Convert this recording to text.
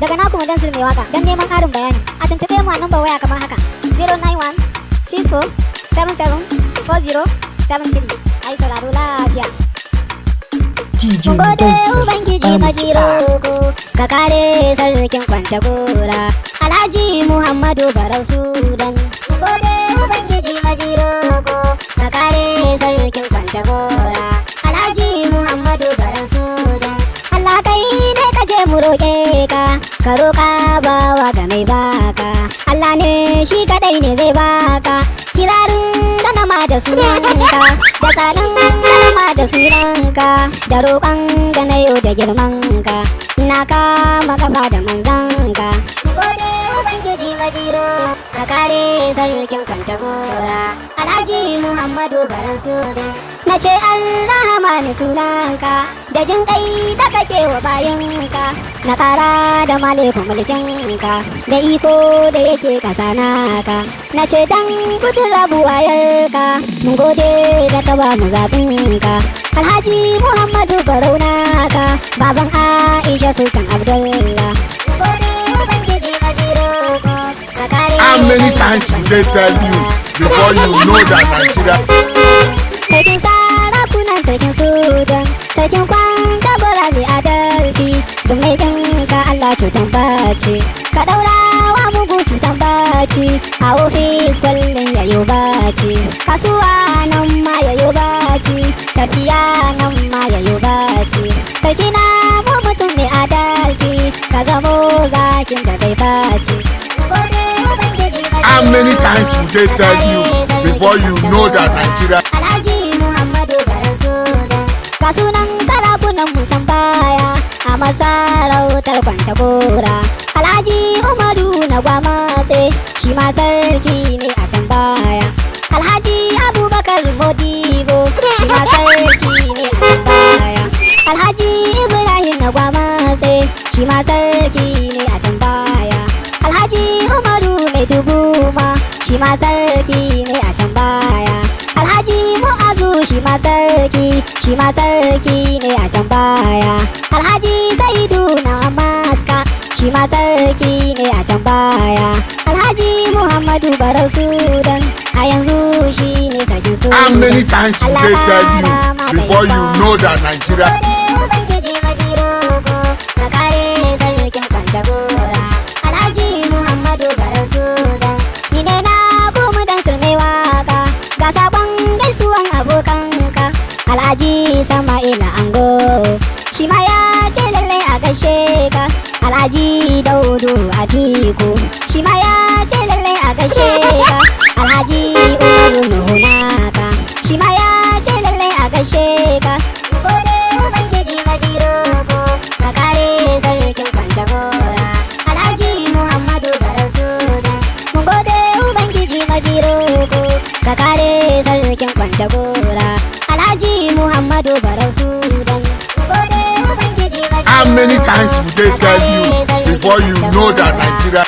daga naku Mudansir mai waka. Don neman ƙarin bayani a tuntuɓe mu a nambar waya kamar haka 091 64 77 4073. Ai sauraro lafiya. DJ Mun gode Mudansir Ubangiji Majiroko, ka kare sarkin Kwantagora, Alhaji Muhammadu Barau Sudan. Mun gode Ubangiji Majiroko, ka kare sarkin Kwantagora, Alhaji Muhammadu Barau Sudan. Allah kai ne ka je mu roƙe ka roƙa bawa ga mai baka. Allah ne shi kadai ne zai baka. Kirarin ganama da sunanka, da tsalin ganama da sunanka, da roƙon gana yau da girmanka, na kama kafa da manzanka. Gode Ubangiji Majiro, ka kare sarkin Kwantagora, Alhaji Muhammadu Baran Sudan. Na ce Ar-Rahmanu sunanka, da jin kai da kake wa bayanka, na ƙara da malikun mulkinka, da iko da yake ƙasa naka. Na ce dan gudun rabuwayarka, mun gode da ka ba mu zaɓinka. Alhaji Muhammadu Barau naka, baban Aisha Sultan Abdullah. Gode Ubangiji Majiroko, ka kare How many times did they tell you before you know that Nigeria? Sarkin sarakunan sarkin Sudan, sarkin Kwantagora mai adalci, don mai ɗinka Allah cutan baci, ka ɗaura wa mugu cutan baci, a ofis kwallon yayo baci, kasuwa nan ma yayo baci, tafiya nan ma yayo baci. Sarki na mu mutum mai adalci, ka zamo zakin da bai baci. How many times did they tell you before you know that Nigeria? Alhaji Muhammadu Baran Sudan, ga sunan sarakunan mutan baya a masarautar Kwantagora. Alhaji Umaru na Gwamatse, shi ma sarki ne a can baya. Alhaji Abubakar Modibo, shi ma sarki ne a can baya. Alhaji Ibrahim na Gwamatse, shi ma sarki ne a can baya. Alhaji Umaru mai dubuma, shi ma sarki ne a can baya. Alhaji Mu'azu shi ma sarki ne a can baya. Alhaji Saidu na Maska, shi ma sarki ne a can baya. Alhaji Muhammadu Barau Sudan, a yanzu shi ne sarkin Sudan. How many times did they tell you before you know that Nigeria? Ubangiji Majiroko, ka kare sarkin Kwantagora, Alhaji Muhammadu Barau Sudan. Ni ne na kuma Mudansir mai waka, ga sakon gaisuwan abokanka, Alhaji Sama'ila Ango, shi ma ya ce lallai a gaishe ka. Alhaji Daudu Atiku, shi ma ya ce lallai a gaishe ka. Alhaji Umaru Nuhunaka, shi ma ya ce lallai a gaishe ka. Gode Ubangiji Majiroko, ka kare sarkin Kwantagora, Alhaji Muhammadu Barau Sudan. Mun gode Ubangiji Majiroko, ka kare sarkin Kwantagora, Alhaji Muhammadu Barau Sudan. Gode Ubangiji Majiroko, How many times did they tell you before you know that Nigeria?